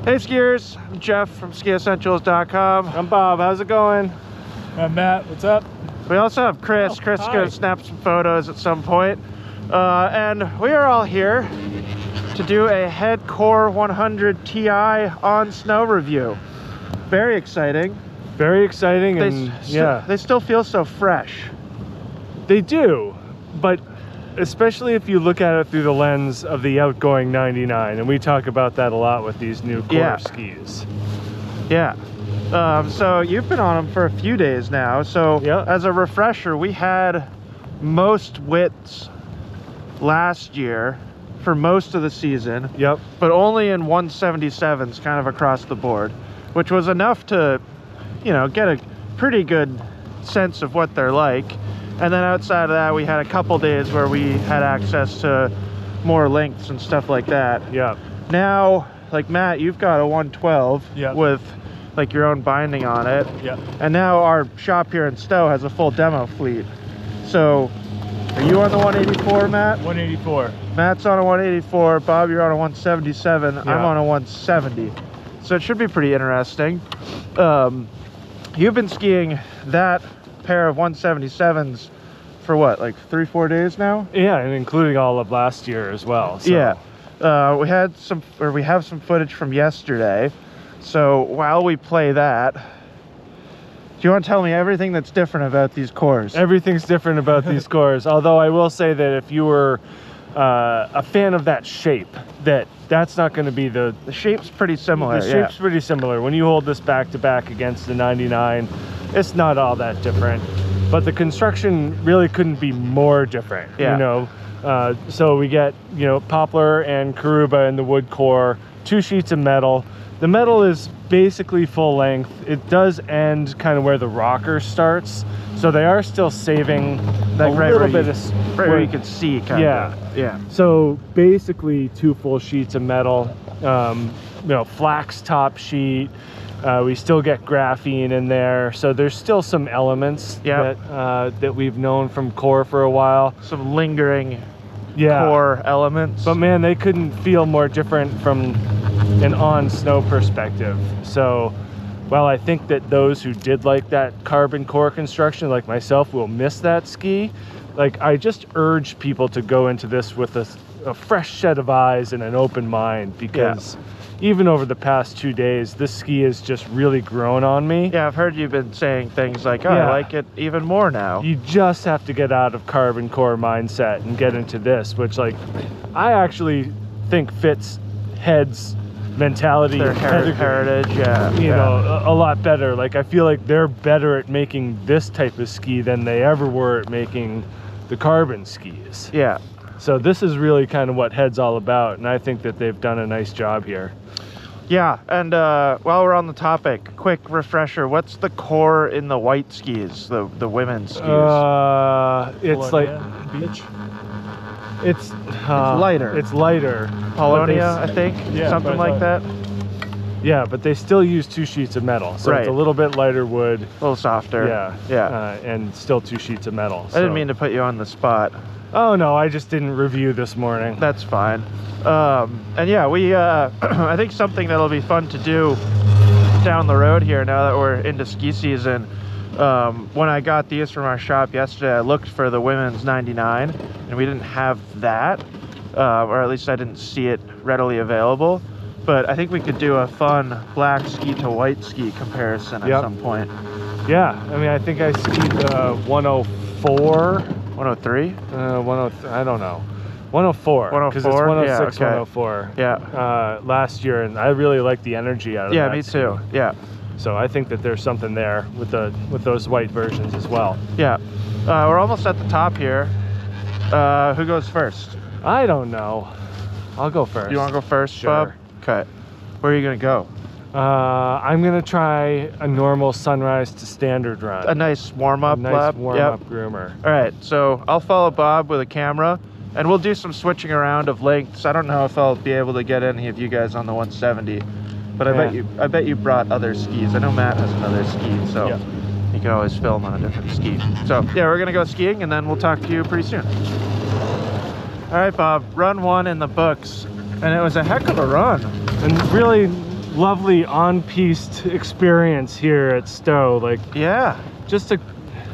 Hey skiers, I'm Jeff from SkiEssentials.com. I'm Bob, how's it going? I'm Matt, what's up? We also have Chris. Chris is going to snap some photos at some point. And we are all here to do a Head Core 100 Ti on snow review. Very exciting. Very exciting, and they still feel so fresh. They do, but especially if you look at it through the lens of the outgoing 99, and we talk about that a lot with these new Core skis. Yeah. So you've been on them for a few days now. So as a refresher, we had most widths last year for most of the season. Yep. But only in 177s kind of across the board, which was enough to, you know, get a pretty good sense of what they're like. And then outside of that, we had a couple days where we had access to more lengths and stuff like that. Yeah. Now, like Matt, you've got a 112 with like your own binding on it. Yeah. And now our shop here in Stowe has a full demo fleet. So, are you on the 184, Matt? 184. Matt's on a 184. Bob, you're on a 177. Yeah. I'm on a 170. So it should be pretty interesting. You've been skiing that pair of 177s for what, like 3-4 days now? Yeah, and including all of last year as well. So. Yeah. We have some footage from yesterday. So while we play that, do you want to tell me everything that's different about these cores? Everything's different about these cores, although I will say that if you were a fan of that shape, that's not going to be the shape's pretty similar. The shape's pretty similar. When you hold this back to back against the 99, it's not all that different, but the construction really couldn't be more different. You know, so we get, you know, poplar and Karuba in the wood core, 2 sheets of metal. The metal is basically full length. It does end kind of where the rocker starts, so they are still saving like a little bit of where you can see kind of. Yeah. So basically 2 full sheets of metal, you know, flax top sheet. We still get graphene in there, so there's still some elements that we've known from Core for a while. Some lingering Core elements. But man, they couldn't feel more different from an on snow perspective. So while I think that those who did like that carbon core construction, like myself, will miss that ski, like I just urge people to go into this with a fresh set of eyes and an open mind, because even over the past 2 days, this ski has just really grown on me. Yeah, I've heard you've been saying things like, oh, I like it even more now. You just have to get out of carbon core mindset and get into this, which, like, I actually think fits Head's mentality, their heritage, you know, a lot better. Like, I feel like they're better at making this type of ski than they ever were at making the carbon skis. Yeah. So this is really kind of what Head's all about, and I think that they've done a nice job here. Yeah, and while we're on the topic, quick refresher, what's the core in the white skis, the women's skis? It's like beach. It's lighter. It's lighter. Polonia, I think, something like that. Yeah, but they still use 2 sheets of metal, so it's a little bit lighter wood, a little softer. And still 2 sheets of metal. I didn't mean to put you on the spot. Oh no, I just didn't review this morning. That's fine. And yeah, we I think something that'll be fun to do down the road here now that we're into ski season. When I got these from our shop yesterday, I looked for the women's 99, and we didn't have that, or at least I didn't see it readily available. But I think we could do a fun black ski to white ski comparison at some point. Yeah, I mean, I think I skied the 104. 103? 103, I don't know. 104. 104? Because it's 106, 104. Yeah. Last year, and I really like the energy out of that. Yeah, me too. Yeah. So I think that there's something there with those white versions as well. Yeah. We're almost at the top here. Who goes first? I don't know. I'll go first. You want to go first, Sure. Bob? Okay. Where are you going to go? I'm going to try a normal sunrise to standard run. A nice warm-up lap? Warm-up groomer. All right, so I'll follow Bob with a camera, and we'll do some switching around of lengths. I don't know if I'll be able to get any of you guys on the 170, but I bet you brought other skis. I know Matt has another ski, so you can always film on a different ski. So yeah, we're gonna go skiing, and then we'll talk to you pretty soon. All right, Bob, run 1 in the books, and it was a heck of a run. And really lovely on-piste experience here at Stowe. Like, Yeah.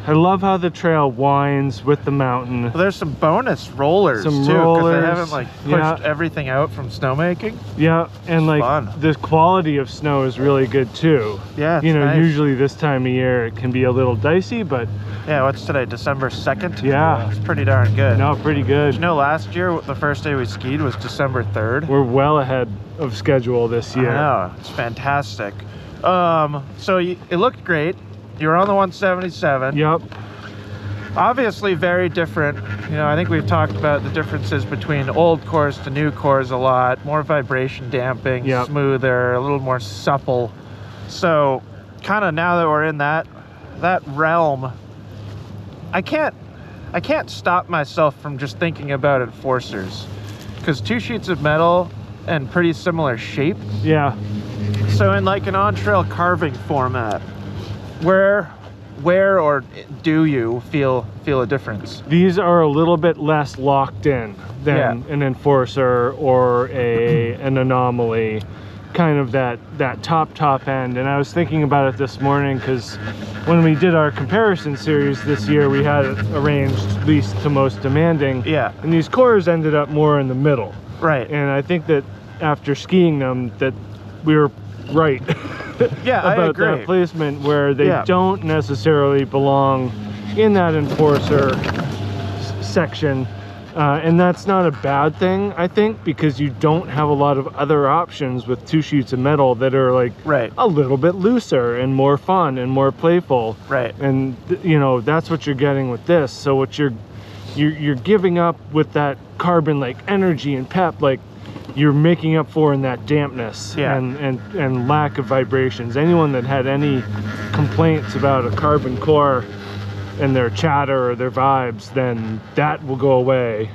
I love how the trail winds with the mountain. Well, there's some bonus rollers Some too, because rollers, they haven't like pushed everything out from snowmaking. Yeah, and like fun. the quality of snow is really good too. Yeah, it's you know, nice. usually this time of year it can be a little dicey, but Yeah, what's today? December 2nd? Yeah. It's pretty darn good. no, pretty good. You know, last year, the first day we skied was December 3rd. We're well ahead of schedule this year. I know, it's fantastic. So it looked great. You were on the 177. Yep. Obviously very different. You know, I think we've talked about the differences between old cores to new cores a lot. More vibration damping, Yep. smoother, a little more supple. So kind of now that we're in that realm, I can't stop myself from just thinking about enforcers, because 2 sheets of metal and pretty similar shape. Yeah. So in like an on-trail carving format, where or do you feel a difference? These are a little bit less locked in than an enforcer or an anomaly, kind of that top end. And I was thinking about it this morning because when we did our comparison series this year, we had it arranged least to most demanding. Yeah. And these cores ended up more in the middle. Right. And I think that after skiing them, that we were right. Yeah, I about agree. that placement, where they don't necessarily belong in that enforcer section, and that's not a bad thing, I think, because you don't have a lot of other options with 2 sheets of metal that are like a little bit looser and more fun and more playful. Right. And you know, that's what you're getting with this. So what you're giving up with that carbon like energy and pep, like you're making up for in that dampness and lack of vibrations. Anyone that had any complaints about a carbon core and their chatter or their vibes, then that will go away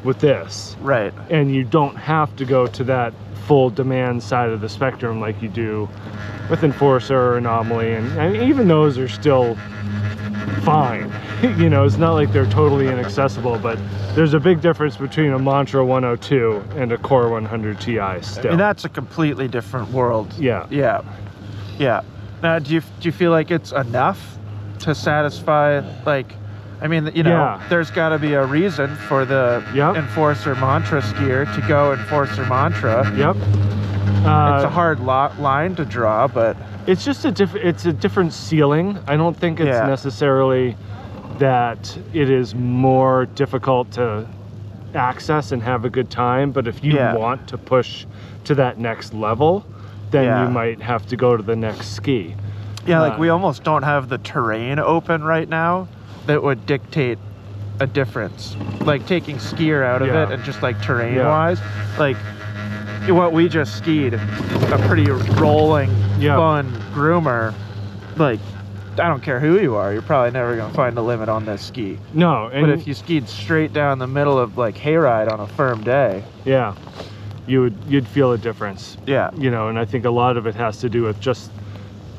with this. Right. And you don't have to go to that full demand side of the spectrum like you do with enforcer or anomaly, and even those are still fine. You know, it's not like they're totally inaccessible, but there's a big difference between a Mantra 102 and a Core 100 Ti still. I mean, that's a completely different world. Yeah. Yeah. Yeah. Now, do you feel like it's enough to satisfy, like, I mean, you know, there's got to be a reason for the Enforcer Mantra skier to go Enforcer Mantra. Yep. It's a hard line to draw, but it's just a different ceiling. I don't think it's necessarily that it is more difficult to access and have a good time, but if you want to push to that next level, then you might have to go to the next ski. Yeah, like we almost don't have the terrain open right now that would dictate a difference. Like taking skier out of it and just like terrain wise, like what we just skied, a pretty rolling, fun groomer, like I don't care who you are, you're probably never gonna find a limit on this ski. No, and but if you skied straight down the middle of like hayride on a firm day, you'd feel a difference. Yeah, you know, and I think a lot of it has to do with just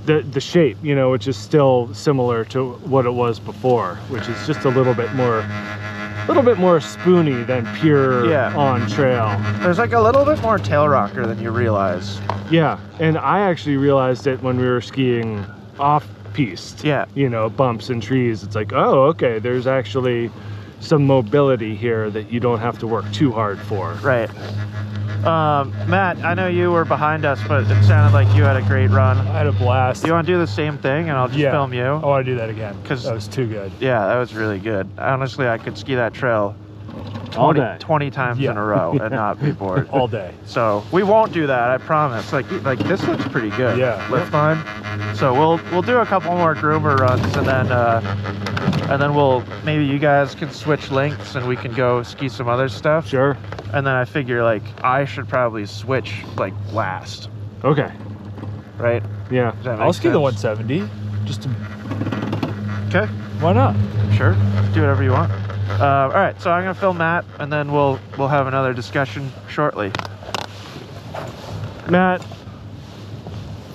the shape, you know, which is still similar to what it was before, which is just a little bit more spoony than pure on trail. There's like a little bit more tail rocker than you realize. Yeah, and I actually realized it when we were skiing off piste. Yeah, you know, bumps and trees. It's like, oh, okay, there's actually some mobility here that you don't have to work too hard for. Right. Matt, I know you were behind us, but it sounded like you had a great run. I had a blast. Do you want to do the same thing and I'll just film you? I want to do that again because that was too good. Yeah, that was really good. Honestly, I could ski that trail 20 times in a row and not be bored. All day. So we won't do that, I promise. Like this looks pretty good. Yeah. Lift time. So we'll do a couple more groomer runs and then we'll maybe you guys can switch links and we can go ski some other stuff. Sure. And then I figure like I should probably switch like last. Okay. Right? Yeah. I'll ski the 170. Just to... Okay. Why not? Sure. Do whatever you want. All right, so I'm gonna film Matt, and then we'll have another discussion shortly. Matt,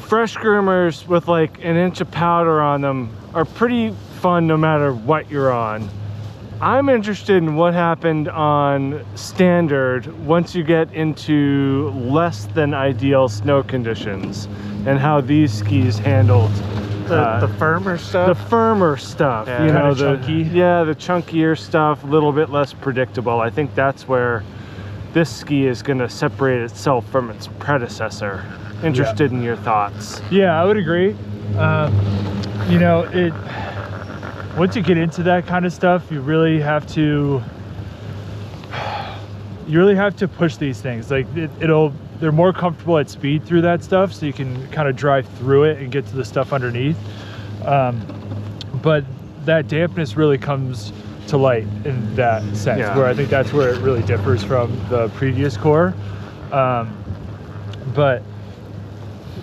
fresh groomers with like an inch of powder on them are pretty fun no matter what you're on. I'm interested in what happened on standard once you get into less than ideal snow conditions, and how these skis handled the firmer stuff. The firmer stuff, Yeah, you know, the chunky. Yeah, the chunkier stuff, a little bit less predictable. I think that's where this ski is going to separate itself from its predecessor. Interested in your thoughts? Yeah, I would agree. You know, once you get into that kind of stuff, you really have to push these things. Like they're more comfortable at speed through that stuff, so you can kind of drive through it and get to the stuff underneath. But that dampness really comes to light in that sense, where I think that's where it really differs from the previous core. But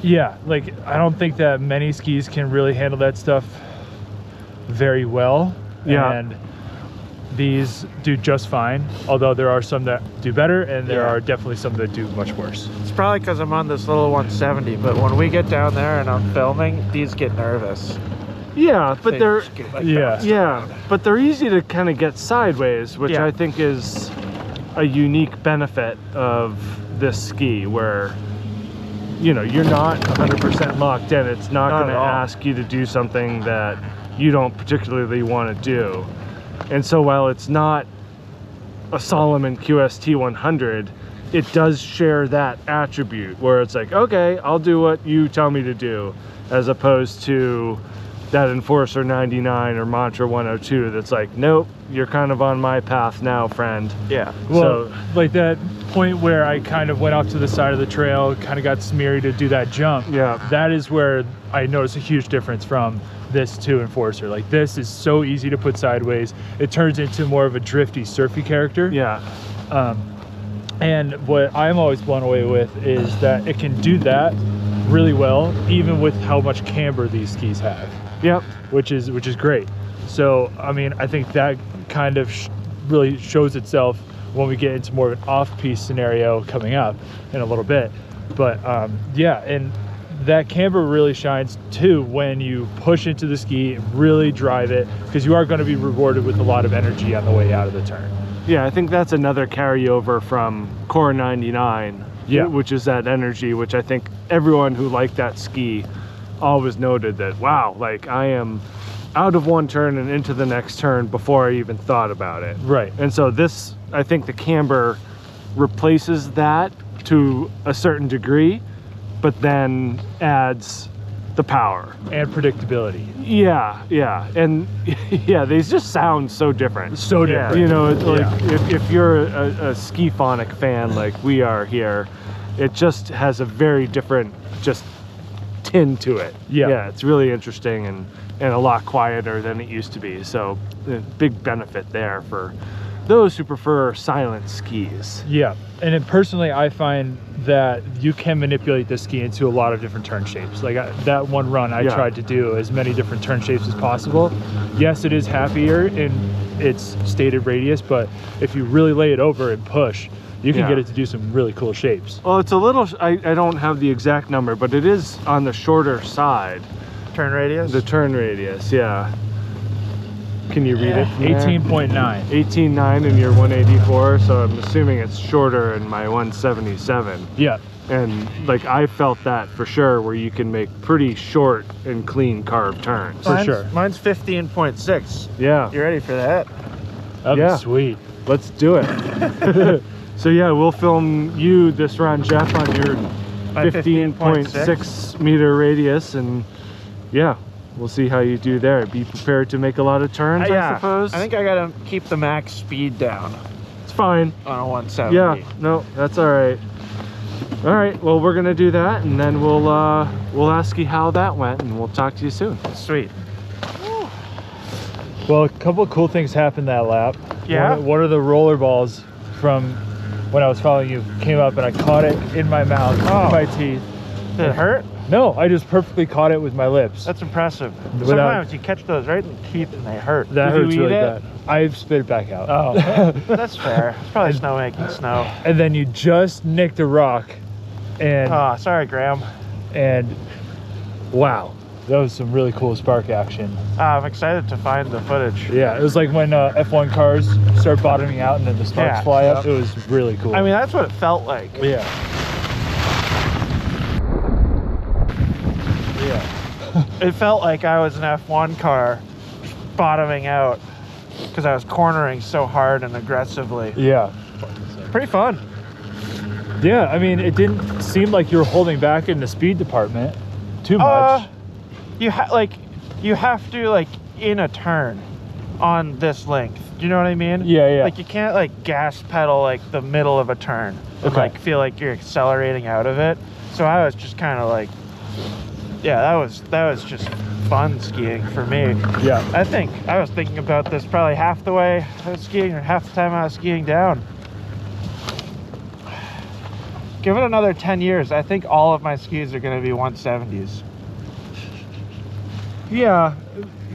yeah, like I don't think that many skis can really handle that stuff very well. And these do just fine, although there are some that do better, and there are definitely some that do much worse. It's probably because I'm on this little 170, but when we get down there and I'm filming, these get nervous. Yeah, but they're like but they're easy to kind of get sideways, which I think is a unique benefit of this ski, where you know you're not 100% locked in. It's not going to ask you to do something that you don't particularly want to do. And so while it's not a Salomon QST 100, it does share that attribute where it's like, okay, I'll do what you tell me to do, as opposed to that Enforcer 99 or Mantra 102 that's like, nope, you're kind of on my path now, friend. Yeah. Well, so, like that point where I kind of went off to the side of the trail, kind of got smeary to do that jump. Yeah. That is where I noticed a huge difference from this to Enforcer. Like this is so easy to put sideways. It turns into more of a drifty, surfy character. Yeah. And what I'm always blown away with is that it can do that really well, even with how much camber these skis have. Yep. Which is great. So I mean, I think that kind of really shows itself when we get into more of an off-piste scenario coming up in a little bit. But yeah, and that camber really shines too when you push into the ski and really drive it, because you are going to be rewarded with a lot of energy on the way out of the turn. Yeah, I think that's another carryover from Core 99, which is that energy, which I think everyone who liked that ski always noted that, wow, like I am out of one turn and into the next turn before I even thought about it. Right. And so this, I think the camber replaces that to a certain degree, but then adds the power and predictability. Yeah, and yeah, they just sound so different. So different. You know, like if you're a ski-phonic fan like we are here, it just has a very different just tin to it. Yeah, it's really interesting and a lot quieter than it used to be. So a big benefit there for those who prefer silent skis. Yeah, and then personally, I find that you can manipulate this ski into a lot of different turn shapes. Like that one run, I tried to do as many different turn shapes as possible. Yes, it is happier in its stated radius, but if you really lay it over and push, you can get it to do some really cool shapes. Well, it's a little, I don't have the exact number, but it is on the shorter side. Turn radius? The turn radius, yeah. Can you read it? 18.9. 18.9 in your 184, so I'm assuming it's shorter in my 177. Yeah. And like I felt that for sure, where you can make pretty short and clean carved turns. For sure. Mine's 15.6. Yeah. You ready for that? That'd be sweet. Let's do it. So yeah, we'll film you this run, Jeff, on your 15.6 meter radius, and yeah, we'll see how you do there. Be prepared to make a lot of turns, I suppose. I think I gotta keep the max speed down It's fine. on a 170. Yeah, no, that's all right. All right, well, we're gonna do that, and then we'll ask you how that went, and we'll talk to you soon. Sweet. Well, a couple of cool things happened that lap. Yeah? One of the roller balls from when I was following you came up, and I caught it in my mouth, in my teeth. Did it hurt? No, I just perfectly caught it with my lips. That's impressive. Sometimes you catch those right in the teeth and they hurt. That Did hurts you eat really it? bad. I've spit it back out. Oh, that's fair. It's probably snow making snow. And then you just nicked a rock, and Oh, sorry, Graham. and wow, that was some really cool spark action. I'm excited to find the footage. Yeah, it was like when F1 cars start bottoming out and then the sparks fly up. It was really cool. I mean, that's what it felt like. Yeah. It felt like I was an F1 car bottoming out because I was cornering so hard and aggressively. Yeah. Pretty fun. Yeah, I mean, it didn't seem like you were holding back in the speed department too much. You have to like in a turn on this length. Do you know what I mean? Yeah, yeah. Like you can't like gas pedal like the middle of a turn and Okay. like feel like you're accelerating out of it. So I was just kind of like, yeah, that was just fun skiing for me. Yeah. I think I was thinking about this probably half the way I was skiing or half the time I was skiing down. Give it another 10 years. I think all of my skis are going to be 170s. Yeah.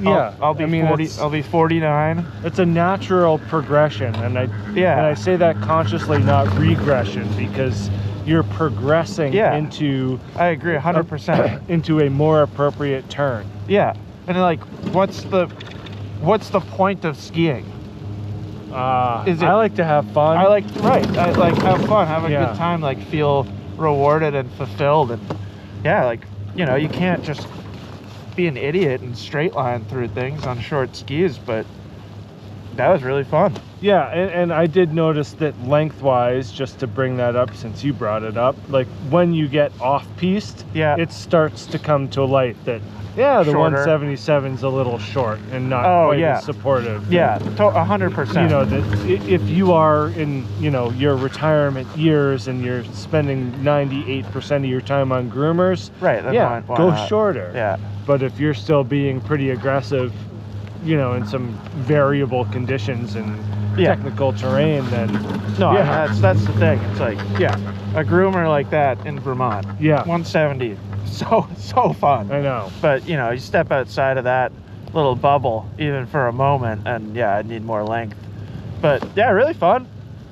Yeah. I'll be 40. I'll be 49. It's a natural progression, and I say that consciously, not regression, because you're progressing into. I agree 100%. Into a more appropriate turn. Yeah, and like, what's the point of skiing? I like to have fun. I like have fun, have a good time, like feel rewarded and fulfilled, and yeah, like you know, you can't just be an idiot and straight line through things on short skis, but that was really fun. Yeah, and I did notice that lengthwise, just to bring that up since you brought it up, like when you get off-piste, it starts to come to light that the Shorter. 177's a little short and not quite as supportive. Yeah, 100%. You know, that if you are in, you know, your retirement years and you're spending 98% of your time on groomers, right? Then why go not? shorter. Yeah. But if you're still being pretty aggressive, you know, in some variable conditions and technical terrain, then that's the thing. It's like a groomer like that in Vermont, 170, so fun. I know. But you know, you step outside of that little bubble even for a moment, and I need more length. But yeah, really fun.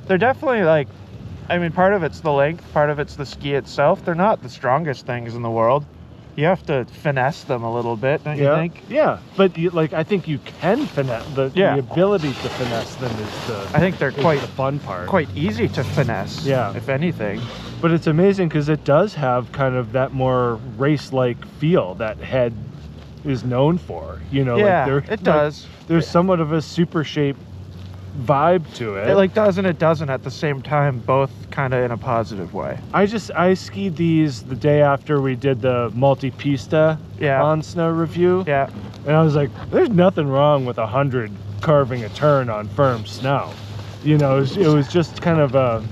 They're definitely like, I mean, part of it's the length, part of it's the ski itself. They're not the strongest things in the world. You have to finesse them a little bit, don't you think? Yeah, but I think you can finesse the ability to finesse them is the. I think they're quite the fun part. Quite easy to finesse. Yeah, if anything. But it's amazing because it does have kind of that more race-like feel that Head is known for. You know, it does. There's somewhat of a super shape vibe to it. It like does and it doesn't at the same time, both kind of in a positive way. I skied these the day after we did the multi-pista on snow review. Yeah. And I was like, there's nothing wrong with 100 carving a turn on firm snow. You know, it was just kind of a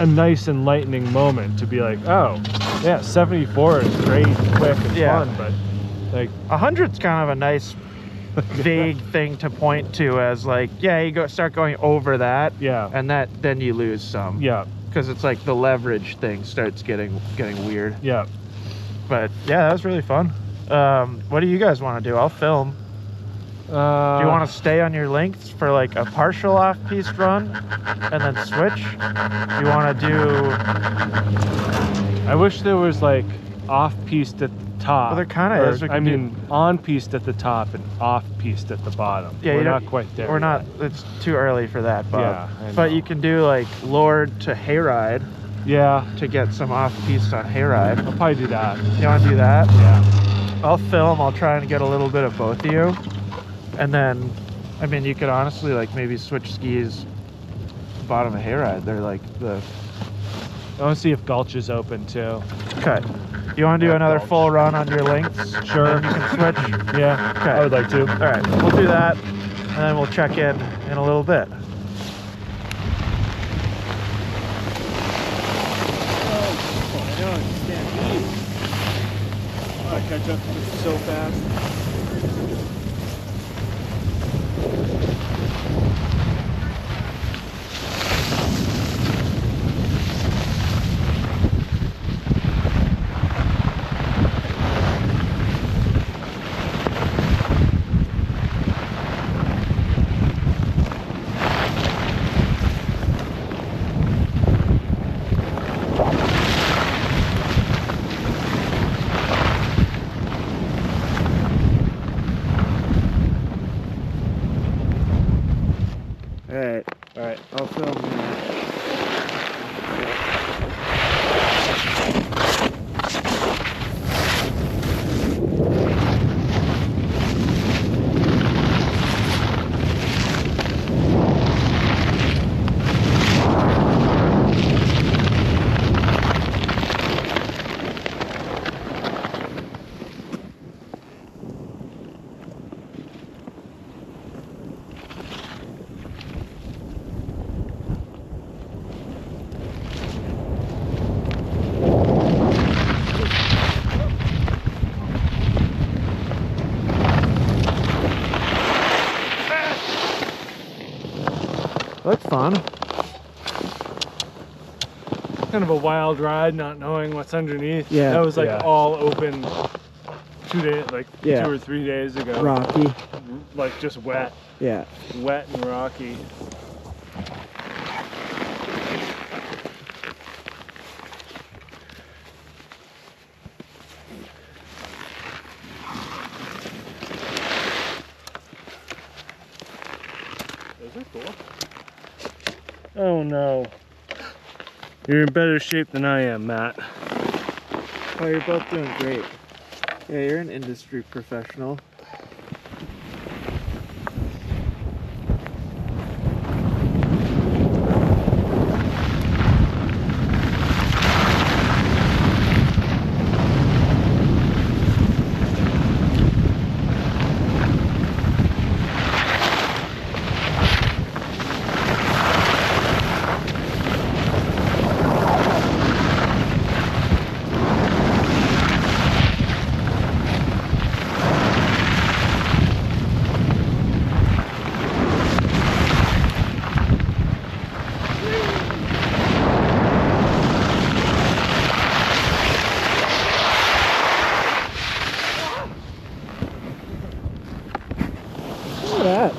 nice enlightening moment to be like, oh, yeah, 74 is great, quick, and fun, but like 100's kind of a nice vague thing to point to as like, you start going over that, and then you lose some, because it's like the leverage thing starts getting weird. But yeah, that was really fun. What do you guys want to do? I'll film. Do you want to stay on your lengths for like a partial off-piste run and then switch? You want to do... I wish there was like off-piste at the top. Well, there kind of is. I mean, on-piste at the top and off-piste at the bottom. Yeah, we're not quite there. We're not. It's too early for that, Bob. Yeah, but you can do like Lord to hayride. Yeah. To get some off-piste on hayride. I'll probably do that. You want to do that? Yeah. I'll film. I'll try and get a little bit of both of you. And then, I mean, you could honestly like maybe switch skis bottom of hayride. They're like the... I want to see if Gulch is open too. Okay. You want to do another full run on your lengths? Sure. And you can switch? Yeah. Okay. I would like to. All right. We'll do that. And then we'll check in a little bit. I catch up so fast. fun. Kind of a wild ride, not knowing what's underneath. Yeah. That was like Yeah. all open 2 days, like Yeah. 2 or 3 days ago. Rocky. Like just wet Yeah. and rocky. Those are cool. Oh no. You're in better shape than I am, Matt. Oh, you're both doing great. Yeah, you're an industry professional. Look at that.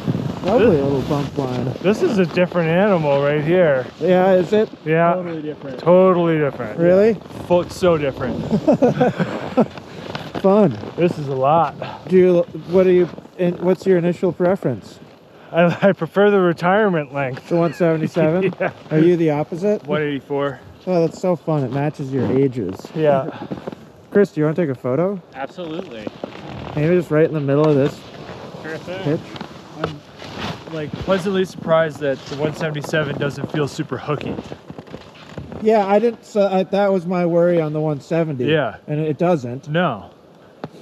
Lovely little bump line. This is a different animal right here. Yeah, is it? Yeah. Totally different. Totally different. Really? So different. Fun. This is a lot. What's your initial preference? I prefer the retirement length. The 177? Yeah. Are you the opposite? 184. Oh, that's so fun. It matches your ages. Yeah. Chris, do you want to take a photo? Absolutely. Maybe just right in the middle of this Sure thing. pitch? I'm like pleasantly surprised that the 177 doesn't feel super hooky. Yeah, I didn't. That was my worry on the 170. Yeah. And it doesn't. No.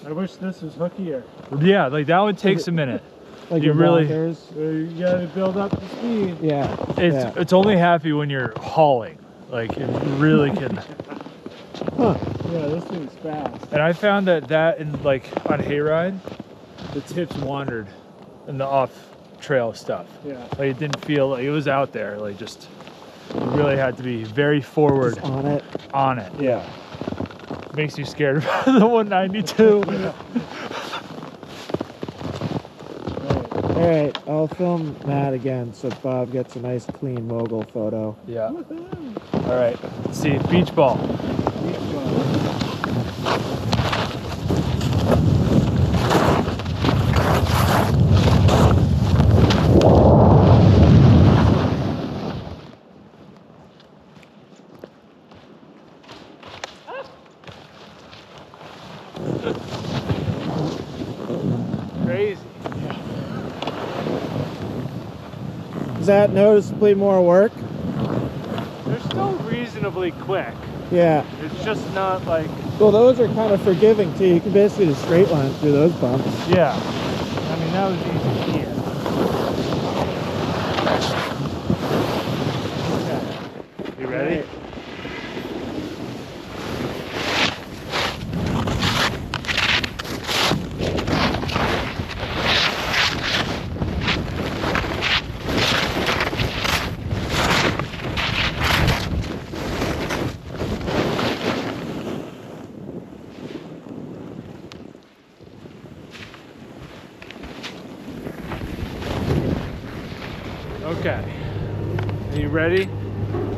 I wish this was hookier. Yeah, like that one takes a minute. Like You your really- blockers. You gotta build up the speed. Yeah. yeah. It's only happy when you're hauling. Like it really can. Huh. Yeah, this thing's fast. And I found that in like on hayride, the tips wandered in the off trail stuff. Yeah. Like it didn't feel like it was out there. Like just you really had to be very forward Just on it. on it. Yeah. Makes you scared about the 192. All right, I'll film Matt again so Bob gets a nice clean mogul photo. Yeah. All right. Let's see. Beach ball. Crazy. Is that noticeably more work? They're still reasonably quick. Yeah. It's just not like, Well, those are kind of forgiving too. You can basically just straight line through those bumps. yeah. I mean, that was easy here. Okay. You ready? Okay. Are you ready?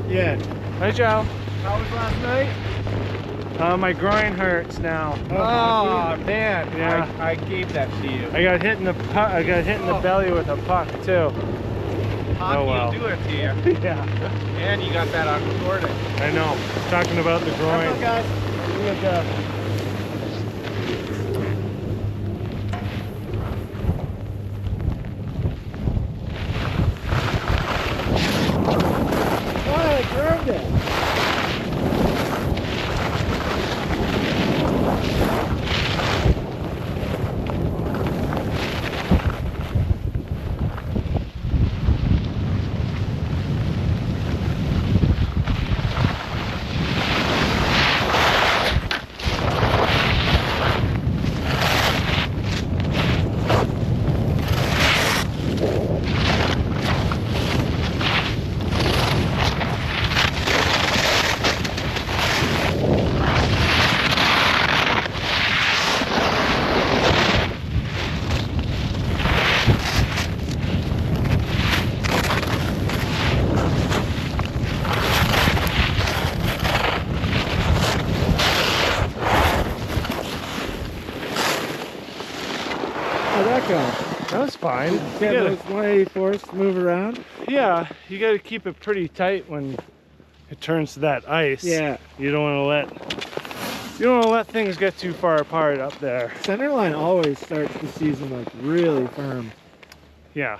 Yeah. Hi, Joe. How was last night? My groin hurts now. Oh man, Yeah. I gave that to you. I got hit in the belly with a puck too. Hockey well. will do it to you. Yeah. And you got that on recording. I know. Talking about the groin. What's up, guys? Look up. Oh, I curved it. was fine. Get those 184s to move around. Yeah, you got to keep it pretty tight when it turns to that ice. Yeah. You don't want to let things get too far apart up there. Centerline always starts the season like really firm. Yeah.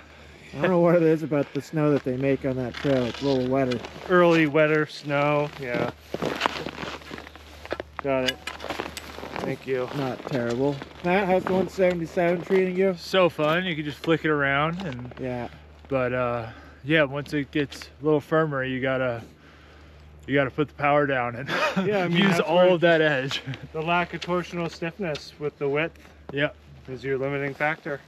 I don't know what it is about the snow that they make on that trail. It's a little wetter. Early wetter snow. Yeah. Got it. Thank you. Not terrible. Matt, how's the 177 treating you? So fun. You can just flick it around, and Yeah. but yeah, once it gets a little firmer, you gotta put the power down and Yeah, I mean, use that's all where of that edge. The lack of torsional stiffness with the width Yeah. is your limiting factor.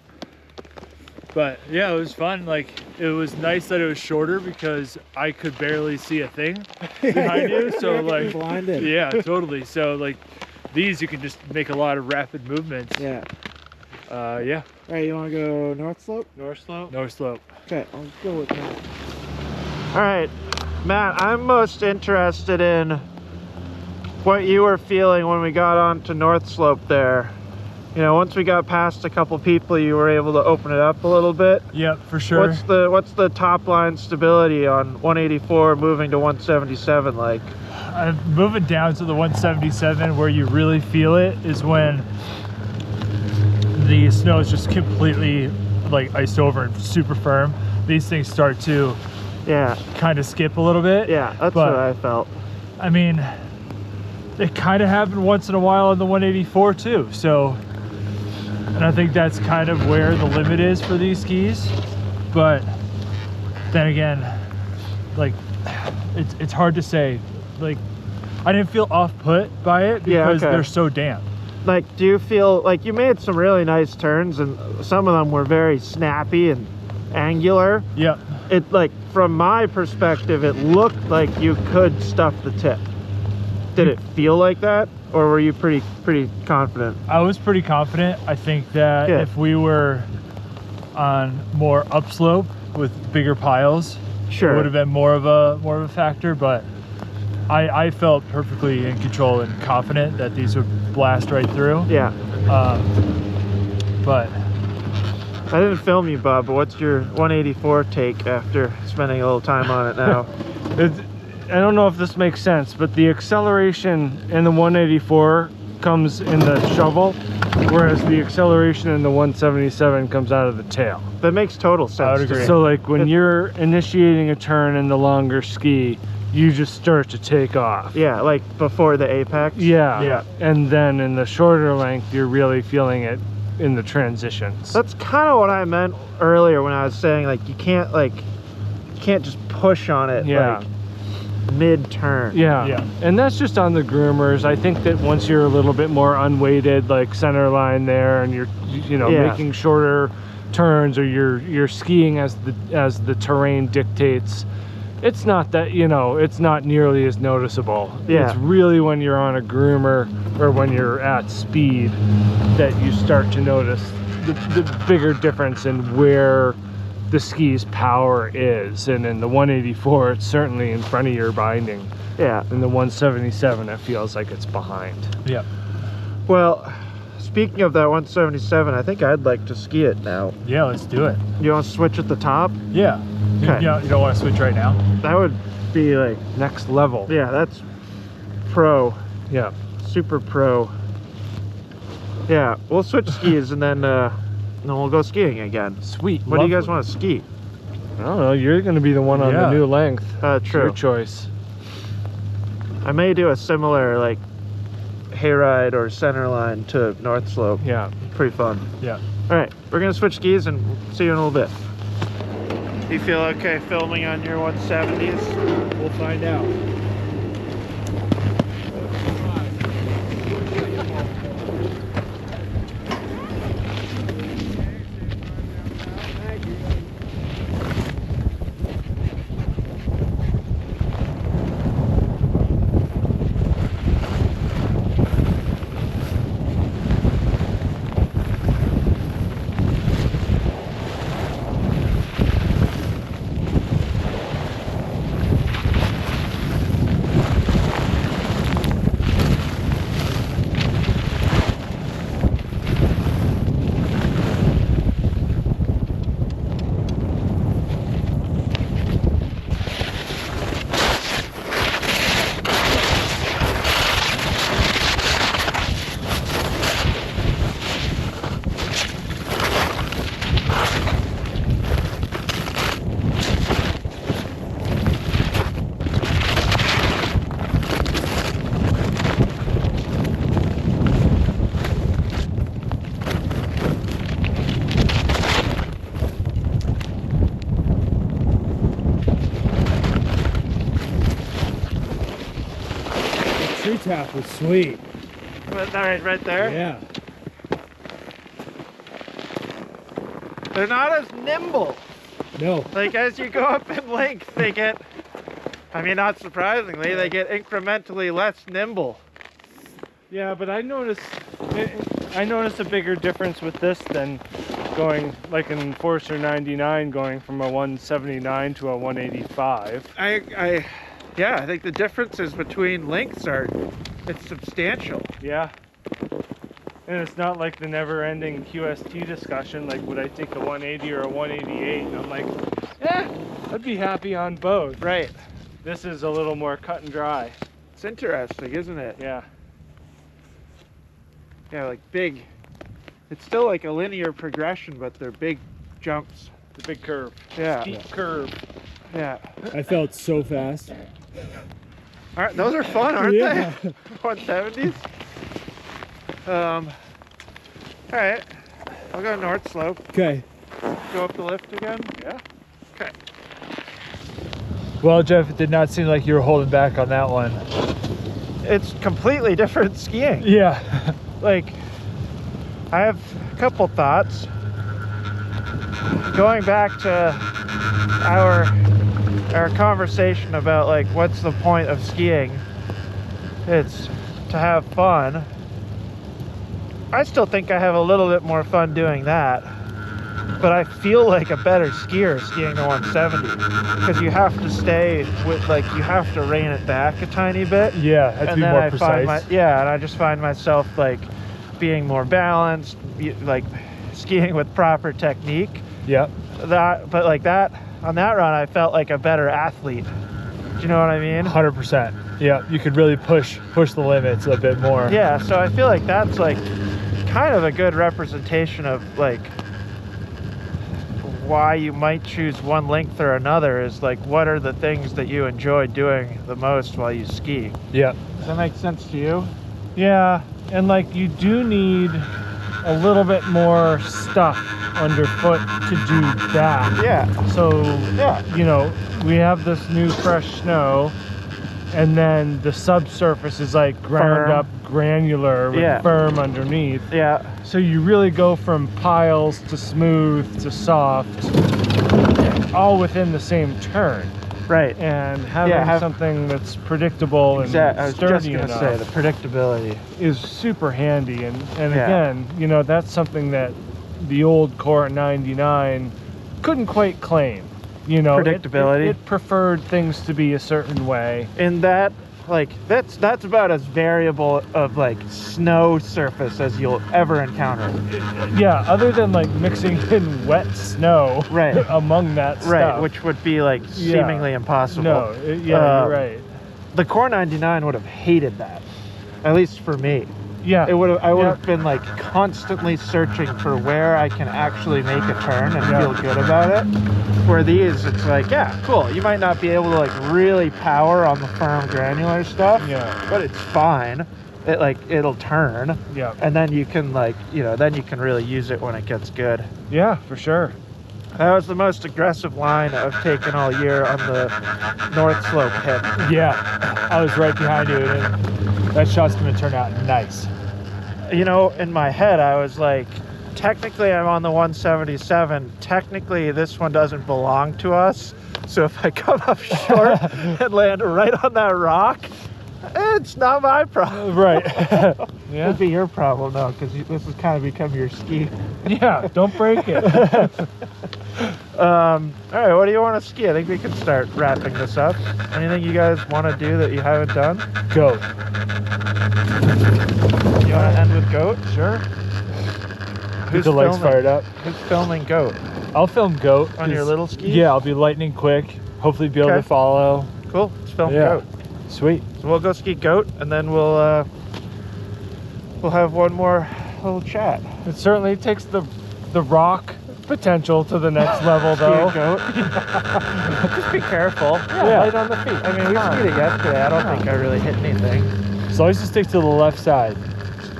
But yeah, it was fun. Like, it was nice that it was shorter because I could barely see a thing behind you. So You're like, blinded. yeah, totally. So like, these you can just make a lot of rapid movements. Yeah. Yeah. All right, you want to go north slope? North slope. North slope. Okay, I'll go with that. All right, Matt, I'm most interested in what you were feeling when we got onto North Slope there. You know, once we got past a couple people, you were able to open it up a little bit. Yep, for sure. What's the top line stability on 184 moving to 177 like? Moving down to the 177, where you really feel it is when the snow is just completely like iced over and super firm. These things start to Yeah, kind of skip a little bit. yeah, that's But, what I felt. I mean, it kind of happened once in a while on the 184 too. So, and I think that's kind of where the limit is for these skis. But then again, like, it's hard to say. Like, I didn't feel off-put by it because okay. they're so damp. Like, do you feel like you made some really nice turns and some of them were very snappy and angular? Yeah. It, like, from my perspective, it looked like you could stuff the tip. Did it feel like that, or were you pretty confident? I was pretty confident. I think that Good. if we were on more upslope with bigger piles, Sure. it would have been more of a factor. But I felt perfectly in control and confident that these would blast right through. Yeah. But I didn't film you, Bob, but what's your 184 take after spending a little time on it now? I don't know if this makes sense, but the acceleration in the 184 comes in the shovel, whereas the acceleration in the 177 comes out of the tail. That makes total sense. I would agree. So like when you're initiating a turn in the longer ski, you just start to take off. Yeah, like before the apex. Yeah. And then in the shorter length, you're really feeling it in the transitions. That's kind of what I meant earlier when I was saying like you can't just push on it like mid-turn. Yeah. And that's just on the groomers. I think that once you're a little bit more unweighted, like center line there, and you're making shorter turns, or you're skiing as the terrain dictates, it's not that, it's not nearly as noticeable. Yeah. It's really when you're on a groomer or when you're at speed that you start to notice the bigger difference in where the ski's power is. And in the 184, it's certainly in front of your binding. Yeah. In the 177, it feels like it's behind. yeah, Well, speaking of that 177, I think I'd like to ski it now. yeah, let's do it. You want to switch at the top? Yeah. Okay. You don't want to switch right now? That would be like, Next level. yeah, that's pro. Yeah. Super pro. Yeah, we'll switch skis and then we'll go skiing again. Sweet. What do you guys Lovely. want to ski? I don't know. You're going to be the one on Yeah. the new length. True. Your choice. I may do a similar like hayride or center line to North Slope. Yeah. Pretty fun. Yeah. All right, we're gonna switch skis and see you in a little bit. You feel okay filming on your 170s? We'll find out. tree tap was sweet. Right there. Yeah. They're not as nimble. No. Like as you go up in length, they get, I mean, not surprisingly, they get incrementally less nimble. Yeah, but I noticed a bigger difference with this than going like in Forester 99, going from a 179 to a 185. Yeah, I think the differences between lengths it's substantial. Yeah. And it's not like the never-ending QST discussion, like would I take a 180 or a 188? And I'm like, I'd be happy on both. Right. This is a little more cut and dry. It's interesting, isn't it? Yeah. Yeah, like big. It's still like a linear progression, but they're big jumps. The big curve. Yeah. Steep curve. Yeah. I felt so fast. All right, those are fun, aren't Yeah. they? 170s. All right, I'll go north slope. Okay. Go up the lift again. Yeah. Okay. Well, Jeff, it did not seem like you were holding back on that one. It's completely different skiing. Yeah. Like, I have a couple thoughts. Going back to our conversation about like what's the point of skiing? It's to have fun. I still think I have a little bit more fun doing that, but I feel like a better skier skiing the 170 because you have to stay with, like, you have to rein it back a tiny bit. Yeah, have to And be then more I precise. and I just find myself like being more balanced, like skiing with proper technique. Yeah. But like that on that run, I felt like a better athlete. Do you know what I mean? 100%. Yeah, you could really push the limits a bit more. Yeah, so I feel like that's like kind of a good representation of like why you might choose one length or another, is like what are the things that you enjoy doing the most while you ski. Yeah. Does that make sense to you? Yeah, and like you do need a little bit more stuff underfoot to do that. Yeah. So, Yeah. you know, we have this new fresh snow, and then the subsurface is like ground Firm. up granular with Yeah. firm underneath. Yeah. So you really go from piles to smooth to soft, all within the same turn. Right. And having something that's predictable and I was just sturdy gonna enough say the predictability. is super handy. And Yeah. again, you know, that's something that the old Core 99 couldn't quite claim. You know, Predictability. It preferred things to be a certain way. In that, like, that's about as variable of like snow surface as you'll ever encounter. Yeah, other than like mixing in wet snow Right. among that stuff. Right, which would be like seemingly impossible. No, you're right. The Core 99 would have hated that, at least for me. Yeah. I would have been like constantly searching for where I can actually make a turn and feel good about it. Where these, it's like, yeah, cool. You might not be able to like really power on the firm granular stuff, but it's fine. It'll turn. Yeah. And then you can like, then you can really use it when it gets good. Yeah, for sure. That was the most aggressive line I've taken all year on the North Slope hit. Yeah. I was right behind you, and that shot's gonna turn out nice. You know, in my head, I was like, technically I'm on the 177. Technically, this one doesn't belong to us. So if I come up short and land right on that rock, it's not my problem. Right. Yeah. It'd be your problem, though, because this has kind of become your ski. Yeah, don't break it. All right, what do you want to ski? I think we can start wrapping this up. Anything you guys want to do that you haven't done? Goat. You want to end with goat? Sure. Get the legs fired up. Who's filming goat? I'll film goat. On your little skis? Yeah, I'll be lightning quick. Hopefully be able Okay. to follow. Cool, let's film Yeah. goat. Sweet. So we'll go ski goat, and then we'll have one more little chat. It certainly takes the rock potential to the next level, though. Ski a goat. Just be careful. Yeah. Light on the feet. I mean, we skied it yesterday. I don't think I really hit anything. As long as you stick to the left side.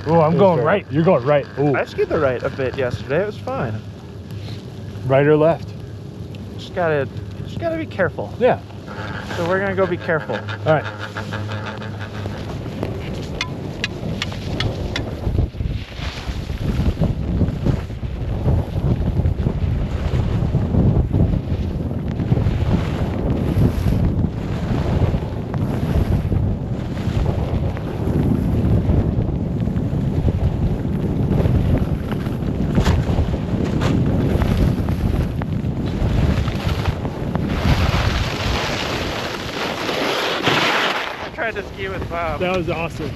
Oh, I'm going right. You're going right. Ooh. I skied the right a bit yesterday. It was fine. Right or left? Just gotta be careful. Yeah. So we're gonna go be careful. All right. Wow. That was awesome.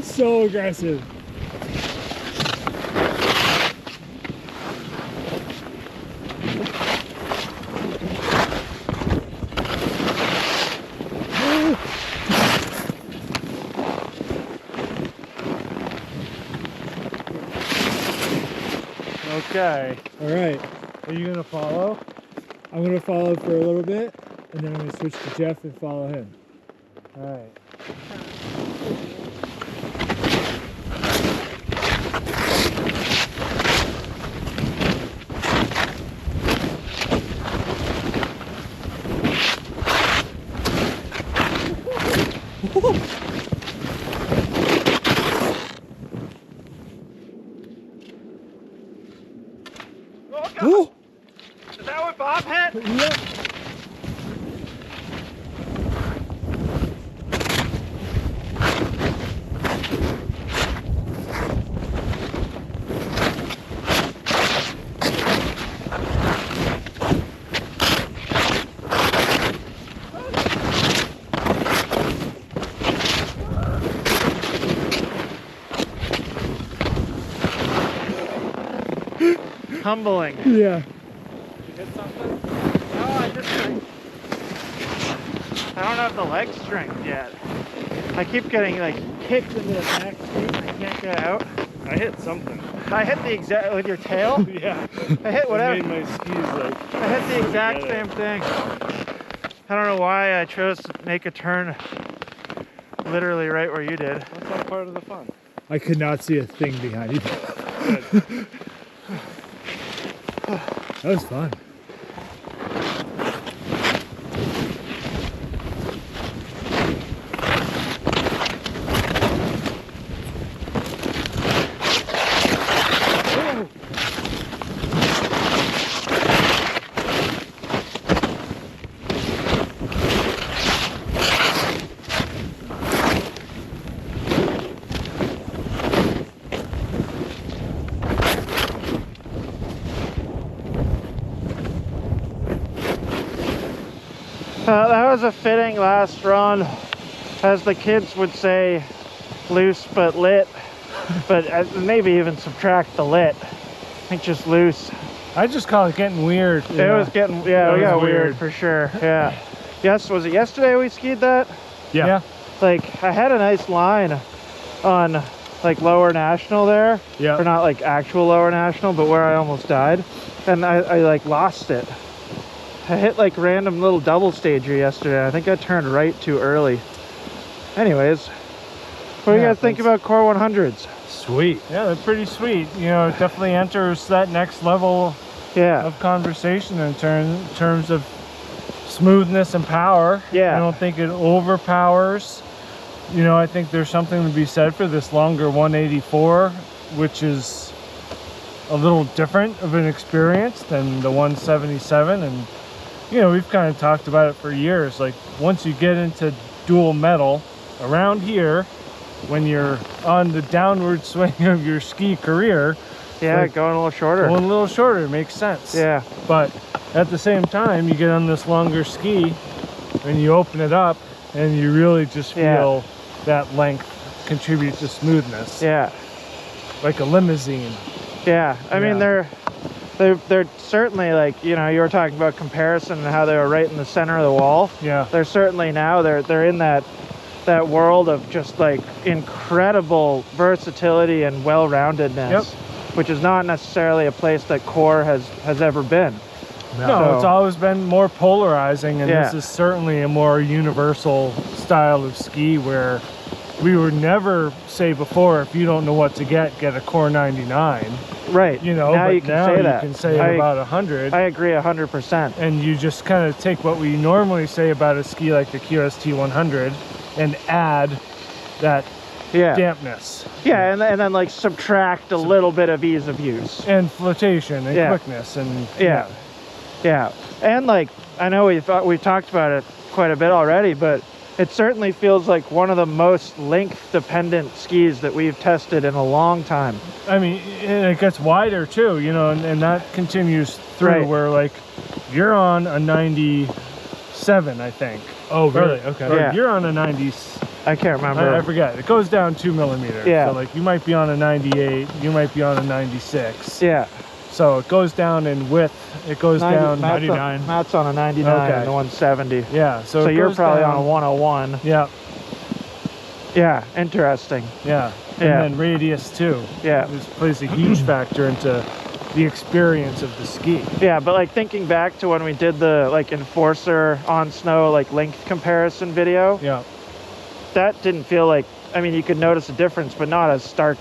So aggressive. Okay. All right. Are you gonna follow? I'm gonna follow for a little bit, and then I'm gonna switch to Jeff and follow him. All right. Oh! Is that what Bob hit? Yep. Humbling. Yeah. You hit something? No, I don't have the leg strength yet. I keep getting like kicked into the back seat. I can't get out. I hit something. I hit the exact with your tail. Yeah. I hit whatever. It made my skis like. I hit the exact same thing. I don't know why I chose to make a turn literally right where you did. That's all part of the fun. I could not see a thing behind you. Good. That was fun. That was a fitting last run, as the kids would say, loose but lit, but maybe even subtract the lit. I think just loose. I just call it getting weird. It was getting, yeah, we got weird for sure, yeah. Yes, was it yesterday we skied that? Yeah. Like, I had a nice line on like Lower National there, Yeah. or not like actual Lower National, but where I almost died, and I like lost it. I hit like random little double stager yesterday. I think I turned right too early. Anyways, what do you guys think about Core 100s? Sweet. Yeah, they're pretty sweet. You know, it definitely enters that next level of conversation in terms of smoothness and power. Yeah. I don't think it overpowers. You know, I think there's something to be said for this longer 184, which is a little different of an experience than the 177. And you know, we've kind of talked about it for years. Like, once you get into dual metal around here, when you're on the downward swing of your ski career, yeah, like, going a little shorter. Going a little shorter makes sense. Yeah. But at the same time, you get on this longer ski and you open it up and you really just feel that length contribute to smoothness. Yeah. Like a limousine. Yeah. I mean, they're certainly, like, you know, you were talking about comparison and how they were right in the center of the wall. Yeah. They're certainly now, they're in that world of just like incredible versatility and well-roundedness, which is not necessarily a place that Core has ever been. No, it's always been more polarizing, and this is certainly a more universal style of ski where we would never say before, if you don't know what to get a Core 99. Right. You know, now but you can now say you that. can say about 100. I agree 100%. And you just kind of take what we normally say about a ski like the QST 100 and add that Yeah. dampness. Yeah, and then like subtract a little bit of ease of use. And flotation and Yeah. quickness and Yeah, and like I know we've talked about it quite a bit already, but it certainly feels like one of the most length-dependent skis that we've tested in a long time. I mean, and it gets wider too, you know, and that continues through Right. where like you're on a 97, I think. Oh, really? Okay. Or Yeah. you're on a 90. I can't remember. I forget. It goes down 2 millimeters. Yeah. So like you might be on a 98, you might be on a 96. Yeah. So it goes down in width. It goes down. Matt's 99. Matt's on a 99 Okay. and a 170. Yeah. So So it you're goes probably down. on a 101. Yeah. Yeah, interesting. Yeah. And Yeah. then radius too. Yeah. This plays a huge factor into the experience of the ski. Yeah, but like thinking back to when we did the like Enforcer on snow like length comparison video, Yeah. that didn't feel like, I mean, you could notice a difference, but not as stark.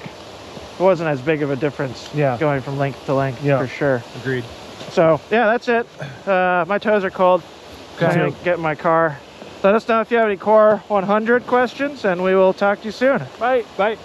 It wasn't as big of a difference going from length to length for sure. Agreed. So yeah, that's it. My toes are cold. I'm gonna get in my car. Let us know if you have any Core 100 questions, and we will talk to you soon. Bye. Bye.